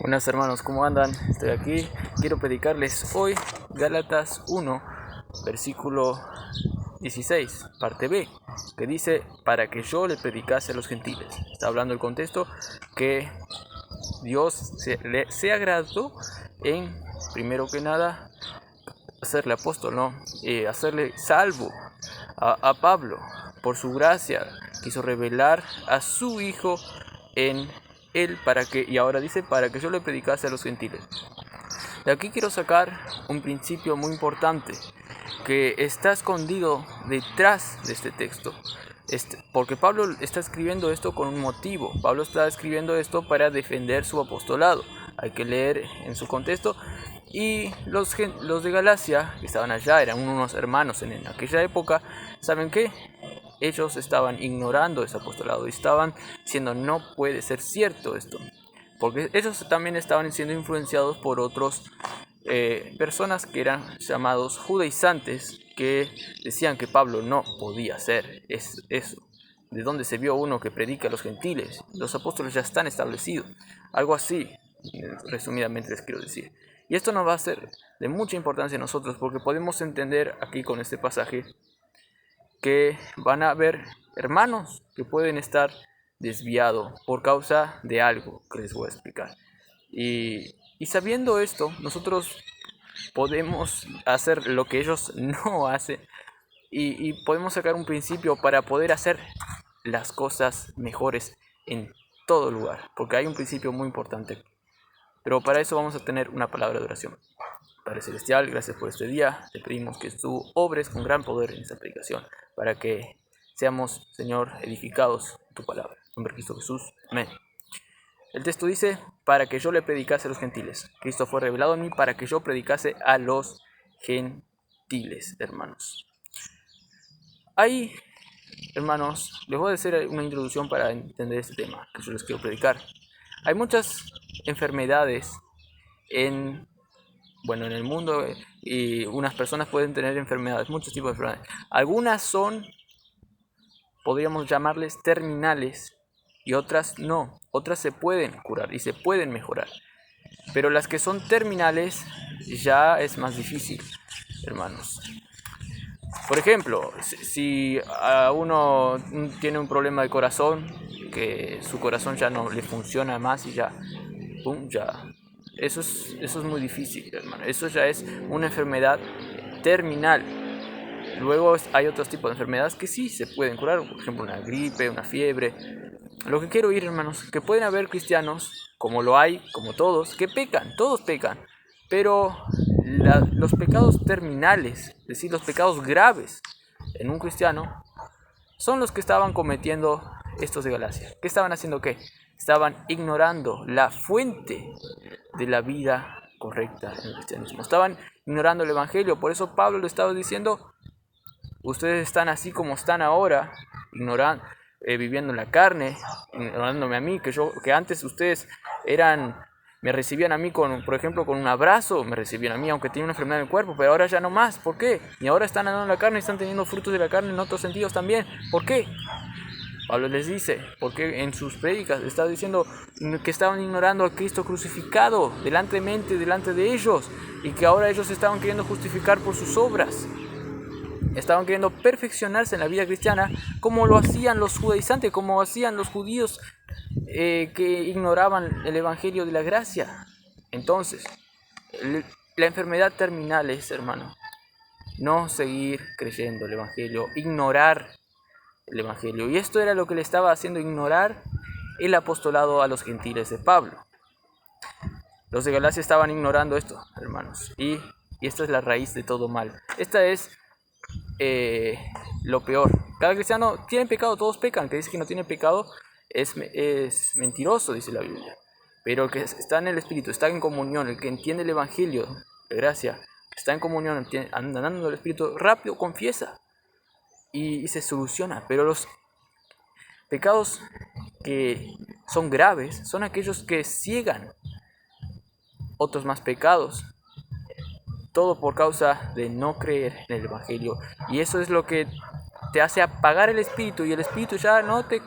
Buenas hermanos, ¿cómo andan? Estoy aquí, quiero predicarles hoy Gálatas 1, versículo 16, parte B, que dice, para que yo le predicase a los gentiles. Está hablando el contexto que Dios se agradó en, primero que nada, hacerle apóstol, ¿no? Hacerle salvo a Pablo. Por su gracia quiso revelar a su Hijo en él y ahora dice, para que yo le predicase a los gentiles. De aquí quiero sacar un principio muy importante que está escondido detrás de este texto. Porque Pablo está escribiendo esto con un motivo. Pablo está escribiendo esto para defender su apostolado. Hay que leer en su contexto. Y los de Galacia, que estaban allá, eran unos hermanos en aquella época. ¿Saben qué? Ellos estaban ignorando ese apostolado y estaban diciendo, no puede ser cierto esto. Porque ellos también estaban siendo influenciados por otros personas que eran llamados judaizantes, que decían que Pablo no podía hacer eso. ¿De dónde se vio uno que predica a los gentiles? Los apóstoles ya están establecidos. Algo así, resumidamente les quiero decir. Y esto nos va a ser de mucha importancia a nosotros, porque podemos entender aquí con este pasaje que van a haber hermanos que pueden estar desviados por causa de algo que les voy a explicar. Y sabiendo esto, nosotros podemos hacer lo que ellos no hacen y podemos sacar un principio para poder hacer las cosas mejores en todo lugar, porque hay un principio muy importante. Pero para eso vamos a tener una palabra de oración. Padre Celestial, gracias por este día. Te pedimos que tú obres con gran poder en esta predicación, para que seamos, Señor, edificados en tu palabra. En nombre de Cristo Jesús. Amén. El texto dice, para que yo le predicase a los gentiles. Cristo fue revelado en mí para que yo predicase a los gentiles, hermanos. Ahí, hermanos, les voy a hacer una introducción para entender este tema que yo les quiero predicar. Hay muchas enfermedades en el mundo, y unas personas pueden tener enfermedades, muchos tipos de enfermedades. Algunas son, podríamos llamarles terminales, y otras no. Otras se pueden curar y se pueden mejorar. Pero las que son terminales ya es más difícil, hermanos. Por ejemplo, si a uno tiene un problema de corazón, que su corazón ya no le funciona más y ya, eso es muy difícil, hermano. Eso ya es una enfermedad terminal. Luego hay otros tipos de enfermedades que sí se pueden curar, por ejemplo una gripe, una fiebre. Lo que quiero oír, hermanos, que pueden haber cristianos, como lo hay, como todos, que pecan, todos pecan. Pero los pecados terminales, es decir, los pecados graves en un cristiano, son los que estaban cometiendo estos de Galacia. ¿Qué estaban haciendo? ¿Qué? Estaban ignorando la fuente de la vida correcta en el cristianismo. Estaban ignorando el evangelio. Por eso Pablo le estaba diciendo, ustedes están así como están ahora, ignorando, viviendo en la carne, ignorándome a mí, que antes ustedes me recibían a mí por ejemplo, con un abrazo, me recibían a mí aunque tenía una enfermedad en el cuerpo, pero ahora ya no más. ¿Por qué? Y ahora están andando en la carne y están teniendo frutos de la carne en otros sentidos también. ¿Por qué? Pablo les dice, porque en sus prédicas estaba diciendo que estaban ignorando a Cristo crucificado delante de ellos, y que ahora ellos estaban queriendo justificar por sus obras. Estaban queriendo perfeccionarse en la vida cristiana como lo hacían los judaizantes, como hacían los judíos que ignoraban el evangelio de la gracia. Entonces, la enfermedad terminal es, hermano, no seguir creyendo el evangelio, ignorar el evangelio. Y esto era lo que le estaba haciendo ignorar el apostolado a los gentiles de Pablo. Los de Galacia estaban ignorando esto, hermanos, y esta es la raíz de todo mal. Esta es lo peor. Cada cristiano tiene pecado, todos pecan. Que dice que no tiene pecado es mentiroso, dice la Biblia. Pero el que está en el Espíritu, está en comunión, el que entiende el evangelio de gracia, está en comunión, andando en el Espíritu, rápido confiesa y se soluciona. Pero los pecados que son graves son aquellos que ciegan otros más pecados. Todo por causa de no creer en el evangelio. Y eso es lo que te hace apagar el espíritu. Y el espíritu ya no te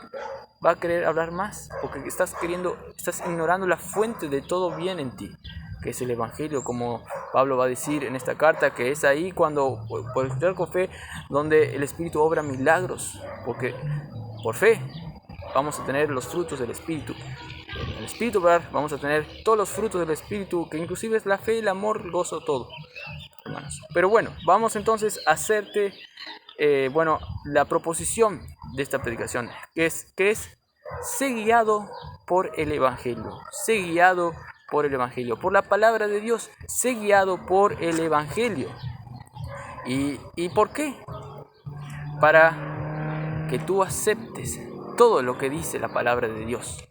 va a querer hablar más, porque estás ignorando la fuente de todo bien en ti, que es el Evangelio, como Pablo va a decir en esta carta, que es ahí cuando, por escuchar con fe, donde el Espíritu obra milagros, porque por fe vamos a tener los frutos del Espíritu. En el Espíritu vamos a tener todos los frutos del Espíritu, que inclusive es la fe, el amor, el gozo, todo, hermanos. Pero bueno, vamos entonces a hacerte la proposición de esta predicación, que es sé guiado por el Evangelio, sé guiado por el Evangelio, por la palabra de Dios, sé guiado por el Evangelio. ¿Y por qué? Para que tú aceptes todo lo que dice la palabra de Dios.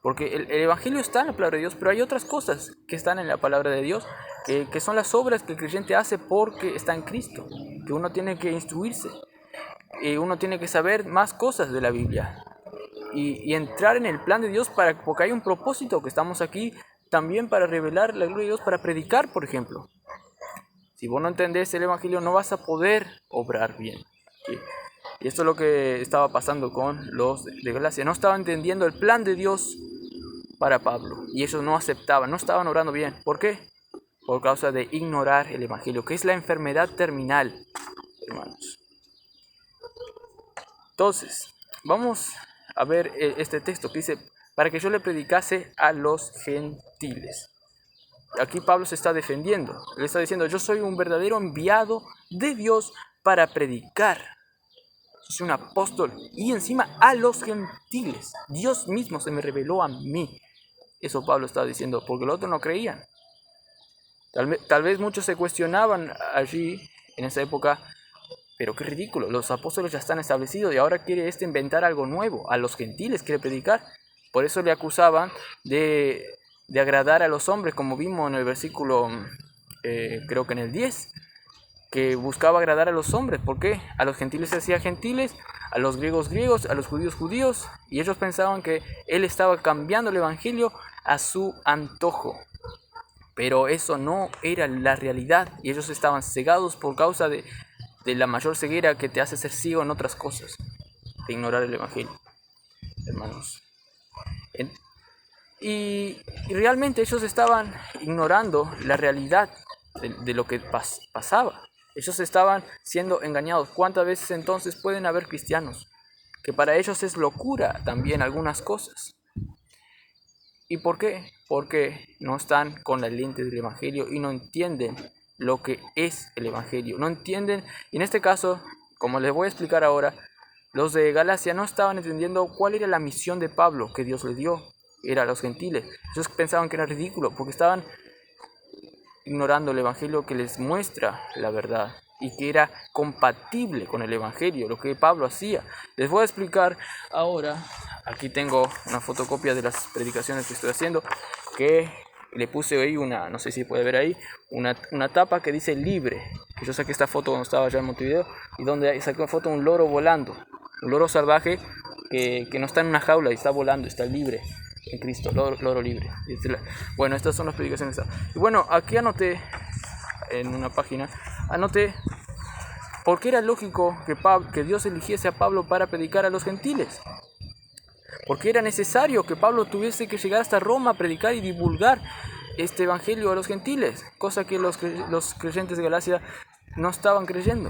Porque el Evangelio está en la palabra de Dios, pero hay otras cosas que están en la palabra de Dios, que son las obras que el creyente hace porque está en Cristo, que uno tiene que instruirse, y uno tiene que saber más cosas de la Biblia, y entrar en el plan de Dios, porque hay un propósito, que estamos aquí también para revelar la gloria de Dios, para predicar, por ejemplo. Si vos no entendés el Evangelio, no vas a poder obrar bien. Y esto es lo que estaba pasando con los de Galacia. No estaban entendiendo el plan de Dios para Pablo, y ellos no aceptaban, no estaban orando bien. ¿Por qué? Por causa de ignorar el Evangelio, que es la enfermedad terminal, hermanos. Entonces, vamos a ver este texto que dice, para que yo le predicase a los gentiles. Aquí Pablo se está defendiendo, le está diciendo, yo soy un verdadero enviado de Dios para predicar. Yo soy un apóstol, y encima a los gentiles. Dios mismo se me reveló a mí. Eso Pablo estaba diciendo, porque los otros no creían. Tal vez muchos se cuestionaban allí, en esa época, pero qué ridículo, los apóstoles ya están establecidos y ahora quiere inventar algo nuevo, a los gentiles quiere predicar. Por eso le acusaban de agradar a los hombres, como vimos en el versículo, creo que en el 10, que buscaba agradar a los hombres. ¿Por qué? A los gentiles se hacía gentiles, a los griegos griegos, a los judíos judíos, y ellos pensaban que él estaba cambiando el evangelio a su antojo. Pero eso no era la realidad, y ellos estaban cegados por causa de la mayor ceguera que te hace ser ciego en otras cosas, de ignorar el evangelio, hermanos. Y realmente ellos estaban ignorando la realidad de lo que pasaba. Ellos estaban siendo engañados. ¿Cuántas veces entonces pueden haber cristianos que para ellos es locura también algunas cosas? ¿Y por qué? Porque no están con la lente del evangelio y no entienden lo que es el evangelio. No entienden, y en este caso, como les voy a explicar ahora, los de Galacia no estaban entendiendo cuál era la misión de Pablo que Dios le dio. Era a los gentiles. Ellos pensaban que era ridículo porque estaban ignorando el evangelio que les muestra la verdad y que era compatible con el evangelio, lo que Pablo hacía. Les voy a explicar ahora. Aquí tengo una fotocopia de las predicaciones que estoy haciendo, que le puse ahí no sé si puede ver ahí, una tapa que dice libre, que yo saqué esta foto cuando estaba allá en Montevideo, y donde saqué una foto de un loro volando, un loro salvaje que no está en una jaula y está volando, está libre en Cristo, loro libre. Bueno, estas son las predicaciones. Y bueno, aquí anoté, en una página, por qué era lógico que Dios eligiese a Pablo para predicar a los gentiles. Porque era necesario que Pablo tuviese que llegar hasta Roma a predicar y divulgar este evangelio a los gentiles, cosa que los creyentes de Galacia no estaban creyendo,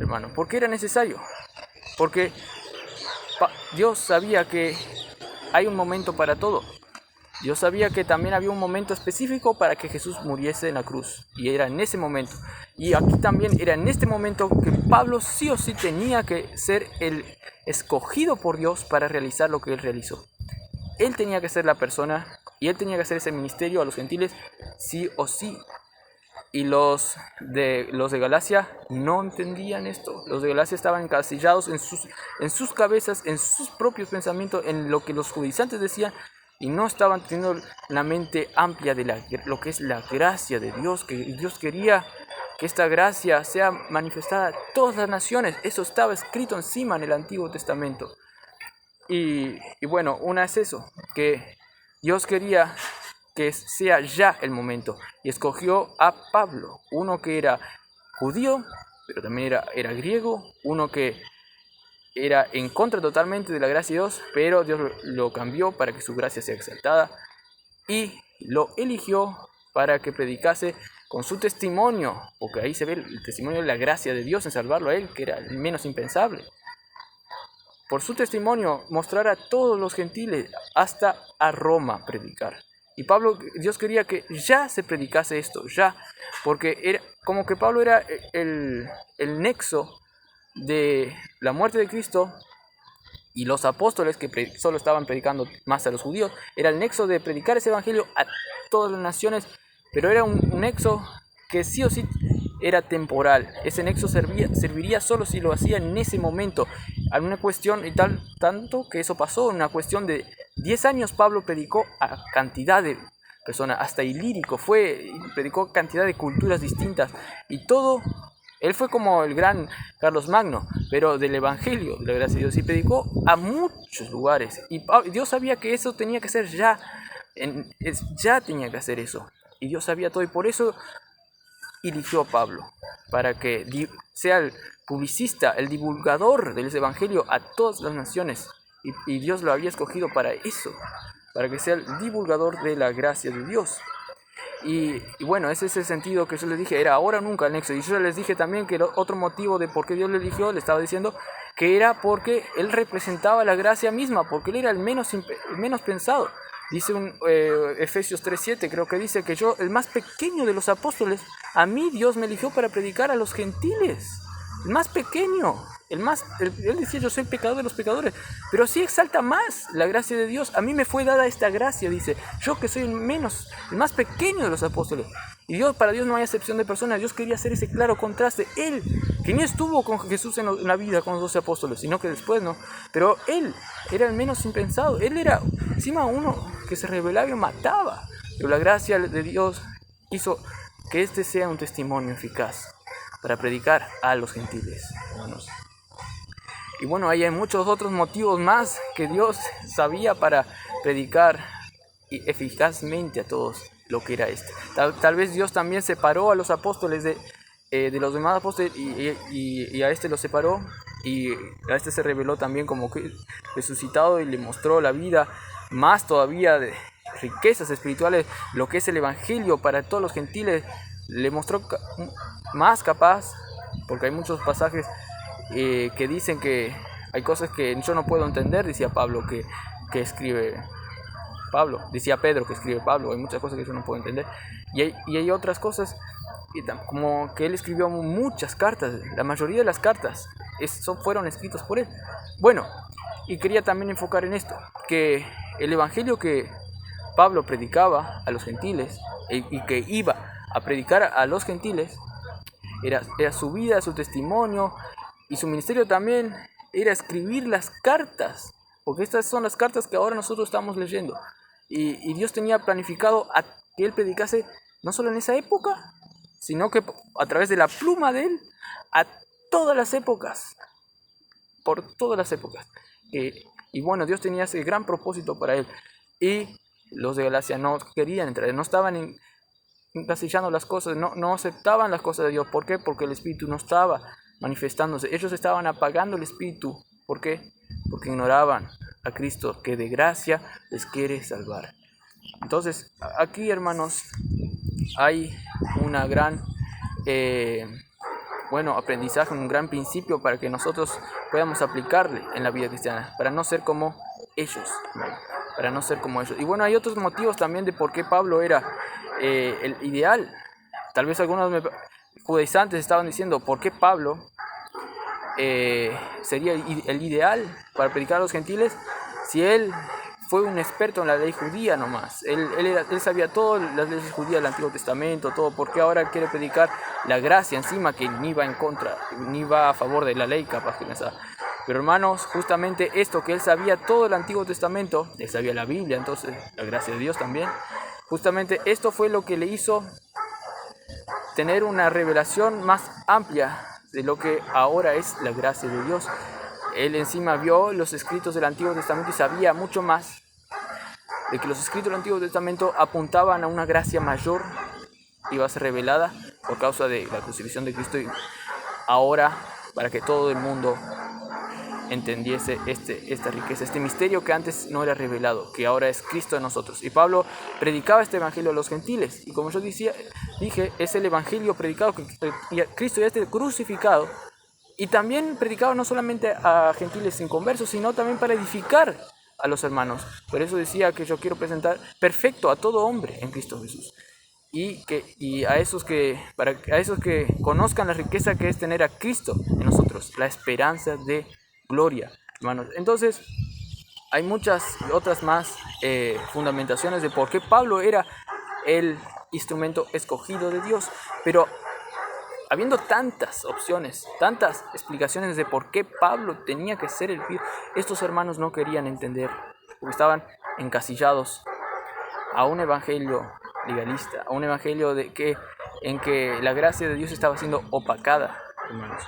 hermano. ¿Por qué era necesario? Porque Dios sabía que hay un momento para todo. Dios sabía que también había un momento específico para que Jesús muriese en la cruz, y era en ese momento. Y aquí también era en este momento que Pablo sí o sí tenía que ser el escogido por Dios para realizar lo que él realizó. Él tenía que ser la persona y él tenía que hacer ese ministerio a los gentiles sí o sí. Y los de Galacia no entendían esto. Los de Galacia estaban encasillados en sus cabezas, en sus propios pensamientos, en lo que los judaizantes decían, y no estaban teniendo la mente amplia de lo que es la gracia de Dios, que Dios quería que esta gracia sea manifestada a todas las naciones. Eso estaba escrito encima en el Antiguo Testamento. Y bueno, una es eso, que Dios quería que sea ya el momento, y escogió a Pablo, uno que era judío, pero también era griego, uno que era en contra totalmente de la gracia de Dios, pero Dios lo cambió para que su gracia sea exaltada y lo eligió para que predicase con su testimonio, porque ahí se ve el testimonio de la gracia de Dios en salvarlo a él, que era el menos impensable. Por su testimonio mostrar a todos los gentiles, hasta a Roma predicar. Y Dios quería que ya se predicase esto, ya, porque era como que Pablo era el nexo de la muerte de Cristo, y los apóstoles que solo estaban predicando más a los judíos, era el nexo de predicar ese evangelio a todas las naciones, pero era un nexo que sí o sí era temporal. Ese nexo serviría solo si lo hacía en ese momento. En una cuestión, y tanto que eso pasó, en una cuestión de 10 años Pablo predicó a cantidad de personas, hasta Ilírico predicó cantidad de culturas distintas, y todo. Él fue como el gran Carlos Magno, pero del Evangelio, de la gracia de Dios, y predicó a muchos lugares. Y Dios sabía que eso tenía que ser ya, ya tenía que hacer eso. Y Dios sabía todo, y por eso eligió a Pablo, para que sea el publicista, el divulgador del Evangelio a todas las naciones. Y Dios lo había escogido para eso, para que sea el divulgador de la gracia de Dios. Y bueno, ese es el sentido que yo les dije, era ahora o nunca el nexo. Y yo les dije también que el otro motivo de por qué Dios le eligió, le estaba diciendo, que era porque él representaba la gracia misma, porque él era el menos pensado. Dice Efesios 3:7, creo que dice que yo, el más pequeño de los apóstoles, a mí Dios me eligió para predicar a los gentiles. El más pequeño. Él decía, yo soy el pecador de los pecadores, pero sí exalta más la gracia de Dios. A mí me fue dada esta gracia, dice, yo que soy el más pequeño de los apóstoles. Y para Dios no hay acepción de personas. Dios quería hacer ese claro contraste. Él, que no estuvo con Jesús en la vida con los 12 apóstoles, sino que después no, pero él era el menos impensado. Él era encima uno que se rebelaba y mataba, pero la gracia de Dios hizo que este sea un testimonio eficaz para predicar a los gentiles, hermanos. Y bueno, ahí hay muchos otros motivos más que Dios sabía para predicar eficazmente a todos lo que era este. Tal vez Dios también separó a los apóstoles de los demás apóstoles y a este lo separó, y a este se reveló también como que resucitado, y le mostró la vida más todavía de riquezas espirituales, lo que es el evangelio para todos los gentiles. Le mostró más capaz, porque hay muchos pasajes que dicen que hay cosas que yo no puedo entender, decía Pablo, que escribe Pablo, decía Pedro, que escribe Pablo. Hay muchas cosas que yo no puedo entender, y hay otras cosas como que él escribió muchas cartas. La mayoría de las cartas fueron escritas por él. Bueno, y quería también enfocar en esto, que el evangelio que Pablo predicaba a los gentiles y que iba a predicar a los gentiles era su vida, su testimonio, y su ministerio también era escribir las cartas, porque estas son las cartas que ahora nosotros estamos leyendo. Y Dios tenía planificado que él predicase no solo en esa época, sino que a través de la pluma de él, a todas las épocas, por todas las épocas. Y bueno, Dios tenía ese gran propósito para él. Y los de Galacia no querían entrar, no estaban encasillando las cosas, no aceptaban las cosas de Dios. ¿Por qué? Porque el Espíritu no estaba manifestándose. Ellos estaban apagando el Espíritu. ¿Por qué? Porque ignoraban a Cristo, que de gracia les quiere salvar. Entonces, aquí, hermanos, hay una gran aprendizaje, un gran principio para que nosotros podamos aplicarle en la vida cristiana, para no ser como ellos, para no ser como ellos. Y bueno, hay otros motivos también de por qué Pablo era el ideal. Tal vez algunos judaizantes estaban diciendo, ¿por qué Pablo sería el ideal para predicar a los gentiles si él fue un experto en la ley judía nomás? Él sabía todas las leyes judías del Antiguo Testamento, todo. ¿Por qué ahora quiere predicar la gracia encima, que ni va en contra, ni va a favor de la ley, capaz que pensaba? Pero hermanos, justamente esto, que él sabía todo el Antiguo Testamento, él sabía la Biblia, entonces la gracia de Dios también, justamente esto fue lo que le hizo tener una revelación más amplia de lo que ahora es la gracia de Dios. Él encima vio los escritos del Antiguo Testamento y sabía mucho más de que los escritos del Antiguo Testamento apuntaban a una gracia mayor que iba a ser revelada por causa de la crucifixión de Cristo, y ahora para que todo el mundo entendiese esta riqueza, este misterio que antes no era revelado, que ahora es Cristo en nosotros. Y Pablo predicaba este evangelio a los gentiles, y como yo dije, es el evangelio predicado que Cristo ya esté crucificado, y también predicado no solamente a gentiles inconversos, sino también para edificar a los hermanos. Por eso decía que yo quiero presentar perfecto a todo hombre en Cristo Jesús. Y a esos que conozcan la riqueza que es tener a Cristo en nosotros, la esperanza de gloria, hermanos. Entonces, hay muchas otras más fundamentaciones de por qué Pablo era el instrumento escogido de Dios, pero habiendo tantas opciones, tantas explicaciones de por qué Pablo tenía que ser el fiel, estos hermanos no querían entender, porque estaban encasillados a un evangelio legalista, a un evangelio en que la gracia de Dios estaba siendo opacada, hermanos.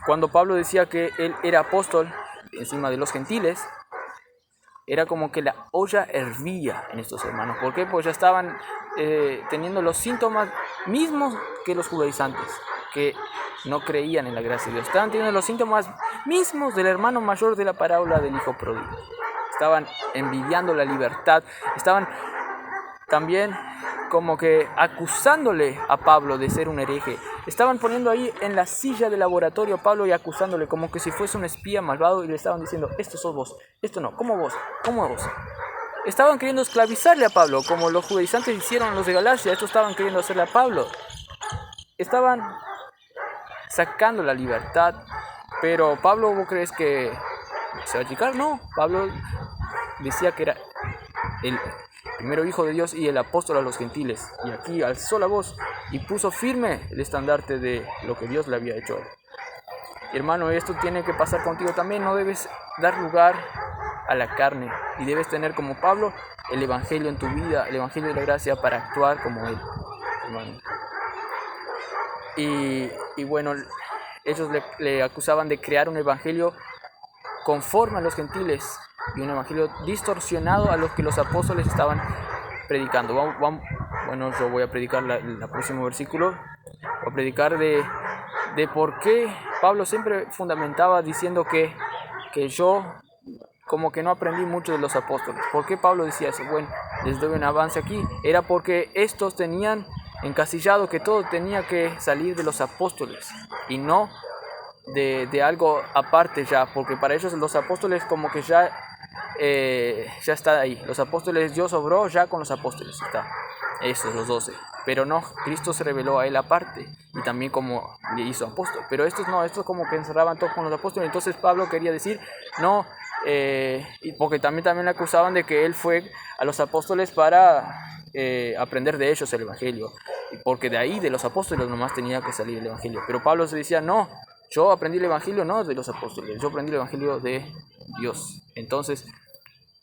Cuando Pablo decía que él era apóstol encima de los gentiles, era como que la olla hervía en estos hermanos. ¿Por qué? Pues ya estaban teniendo los síntomas mismos que los judaizantes, que no creían en la gracia de Dios. Estaban teniendo los síntomas mismos del hermano mayor de la parábola del hijo pródigo. Estaban envidiando la libertad, estaban también como que acusándole a Pablo de ser un hereje. Estaban poniendo ahí en la silla de laboratorio a Pablo y acusándole como que si fuese un espía malvado, y le estaban diciendo: esto sos vos, esto no, ¿cómo vos? ¿Cómo vos? Estaban queriendo esclavizarle a Pablo, como los judaizantes hicieron a los de Galacia. Estos estaban queriendo hacerle a Pablo. Estaban sacando la libertad, pero Pablo, ¿vos crees que se va a achicar? No, Pablo decía que era el primero hijo de Dios y el apóstol a los gentiles, y aquí alzó la voz y puso firme el estandarte de lo que Dios le había hecho. Y hermano, esto tiene que pasar contigo también. No debes dar lugar a la carne, y debes tener como Pablo el evangelio en tu vida, el evangelio de la gracia, para actuar como él, hermano. Y bueno, ellos le acusaban de crear un evangelio conforme a los gentiles y un evangelio distorsionado a los que los apóstoles estaban predicando. Bueno, yo voy a predicar el próximo versículo. Voy a predicar de por qué Pablo siempre fundamentaba diciendo que yo como que no aprendí mucho de los apóstoles. ¿Por qué Pablo decía eso? Bueno, les doy un avance aquí. Era porque estos tenían encasillado que todo tenía que salir de los apóstoles y no de algo aparte ya, porque para ellos los apóstoles como que ya está ahí. Los apóstoles, Dios obró ya con los apóstoles, está. Esos, los 12. Pero no, Cristo se reveló a él aparte, y también como le hizo apóstol. Pero estos no, estos como que encerraban todos con los apóstoles. Entonces Pablo quería decir, no, porque también le acusaban de que él fue a los apóstoles para aprender de ellos el evangelio, porque de ahí, de los apóstoles nomás tenía que salir el evangelio. Pero Pablo se decía, no, yo aprendí el evangelio no de los apóstoles, yo aprendí el evangelio de Dios. Entonces,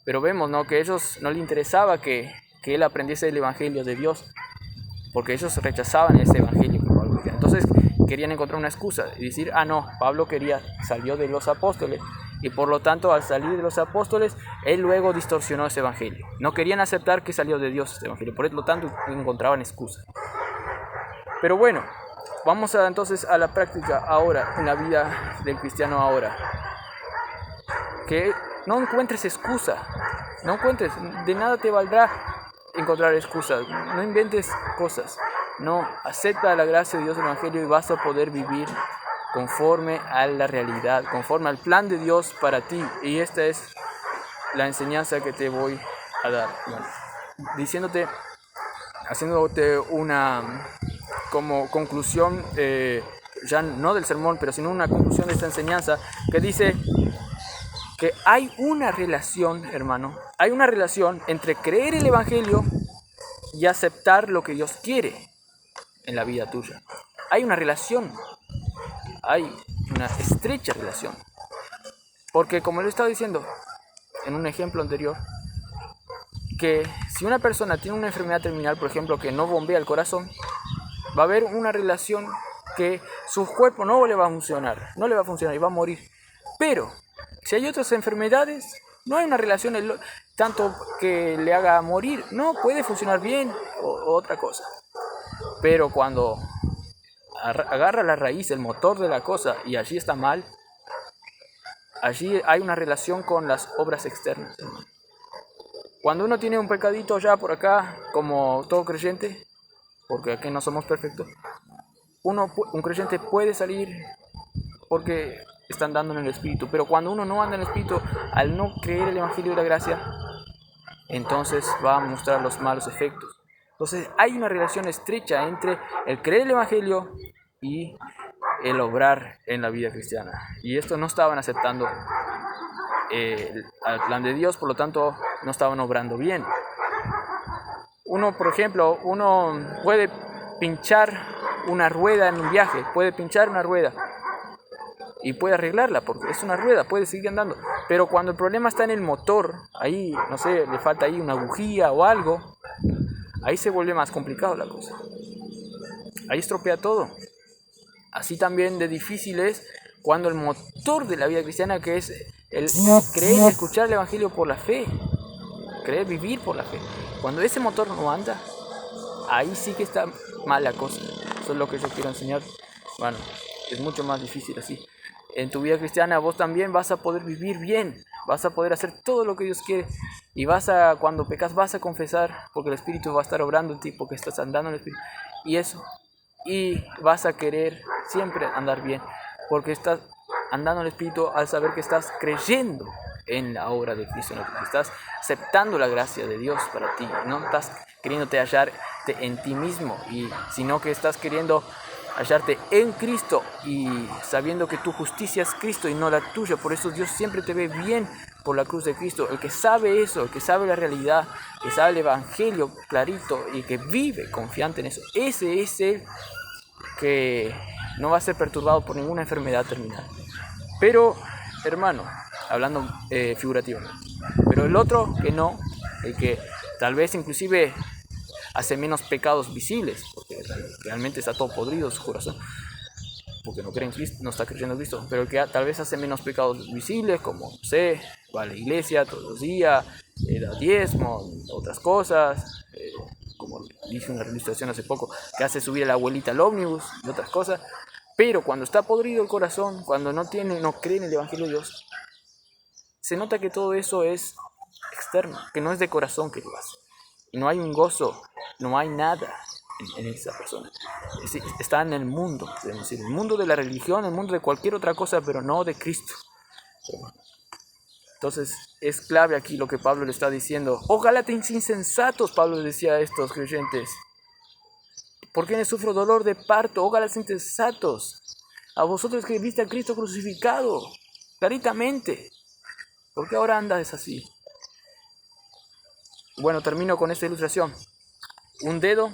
pero vemos, ¿no?, que a ellos no les interesaba que él aprendiese el evangelio de Dios, porque ellos rechazaban ese evangelio que Pablo quería. Entonces querían encontrar una excusa y decir, no, Pablo salió de los apóstoles, y por lo tanto al salir de los apóstoles, él luego distorsionó ese evangelio. No querían aceptar que salió de Dios este evangelio, por lo tanto encontraban excusas. Pero bueno, vamos entonces a la práctica ahora, en la vida del cristiano ahora. Que no encuentres excusa, no encuentres, de nada te valdrá encontrar excusas, no inventes cosas. No, acepta la gracia de Dios del evangelio y vas a poder vivir conforme a la realidad, conforme al plan de Dios para ti. Y esta es la enseñanza que te voy a dar, bueno, haciéndote una como conclusión, ya no del sermón, pero sino una conclusión de esta enseñanza, que dice que hay una relación, hermano, hay una relación entre creer el evangelio y aceptar lo que Dios quiere en la vida tuya. Hay una relación, hay una estrecha relación, porque como lo he estado diciendo en un ejemplo anterior, que si una persona tiene una enfermedad terminal, por ejemplo, que no bombea el corazón, va a haber una relación que su cuerpo no le va a funcionar y va a morir. Pero si hay otras enfermedades, no hay una relación tanto que le haga morir, no puede funcionar bien o otra cosa. Pero cuando agarra la raíz, el motor de la cosa, y allí está mal, allí hay una relación con las obras externas, hermano. Cuando uno tiene un pecadito ya por acá, como todo creyente, porque aquí no somos perfectos, un creyente puede salir porque está andando en el Espíritu, pero cuando uno no anda en el Espíritu, al no creer el Evangelio de la Gracia, entonces va a mostrar los malos efectos. Entonces hay una relación estrecha entre el creer el Evangelio y el obrar en la vida cristiana. Y esto no estaban aceptando al plan de Dios, por lo tanto no estaban obrando bien. Uno, por ejemplo, uno puede pinchar una rueda en un viaje, puede pinchar una rueda y puede arreglarla porque es una rueda, puede seguir andando. Pero cuando el problema está en el motor, ahí, no sé, le falta ahí una bujía o algo, ahí se vuelve más complicado la cosa. Ahí estropea todo. Así también de difícil es cuando el motor de la vida cristiana, que es el creer y escuchar el Evangelio por la fe, creer vivir por la fe, cuando ese motor no anda, ahí sí que está mal la cosa. Eso es lo que yo quiero enseñar. Bueno, es mucho más difícil así. En tu vida cristiana vos también vas a poder vivir bien, vas a poder hacer todo lo que Dios quiere, y cuando pecas vas a confesar, porque el Espíritu va a estar obrando en ti, porque estás andando en el Espíritu, y vas a querer siempre andar bien, porque estás andando en el Espíritu al saber que estás creyendo en la obra de Cristo, ¿no? Estás aceptando la gracia de Dios para ti, no estás queriéndote hallarte en ti mismo, sino que estás queriendo hallarte en Cristo y sabiendo que tu justicia es Cristo y no la tuya. Por eso Dios siempre te ve bien por la cruz de Cristo. El que sabe eso, el que sabe la realidad, que sabe el Evangelio clarito y que vive confiante en eso, ese es el que no va a ser perturbado por ninguna enfermedad terminal. Pero, hermano, hablando figurativamente, pero el otro que no, el que tal vez inclusive hace menos pecados visibles, porque realmente está todo podrido su corazón, porque no cree en Cristo, no está creyendo en Cristo, pero el que tal vez hace menos pecados visibles, como, no sé, va a la iglesia todos los días, da diezmo, otras cosas, como dije en una ilustración hace poco, que hace subir a la abuelita al ómnibus y otras cosas, pero cuando está podrido el corazón, cuando no cree en el Evangelio de Dios, se nota que todo eso es externo, que no es de corazón que lo hace. Y no hay un gozo, no hay nada en esa persona. Está en el mundo, es decir, el mundo de la religión, el mundo de cualquier otra cosa, pero no de Cristo. Entonces es clave aquí lo que Pablo le está diciendo. ¡Oh, Gálatas insensatos! Pablo le decía a estos creyentes. ¿Por qué me sufro dolor de parto? ¡Oh, Gálatas insensatos! A vosotros que viste a Cristo crucificado, claritamente. ¿Por qué ahora andas así? Bueno, termino con esta ilustración. Un dedo,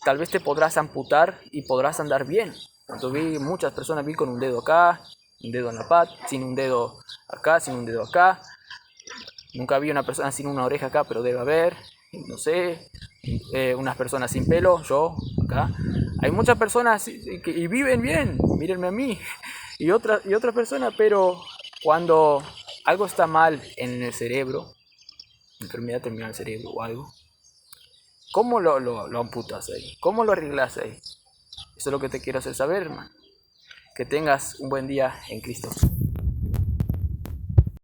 tal vez te podrás amputar y podrás andar bien. Cuando muchas personas vi con un dedo acá, un dedo en la pata, sin un dedo acá, sin un dedo acá. Nunca vi una persona sin una oreja acá, pero debe haber, no sé, unas personas sin pelo, yo acá. Hay muchas personas y viven bien, mírenme a mí, y otra persona, pero cuando algo está mal en el cerebro, enfermedad terminal del cerebro o algo, ¿cómo lo amputas ahí? ¿Cómo lo arreglas ahí? Eso es lo que te quiero hacer saber, hermano. Que tengas un buen día en Cristo.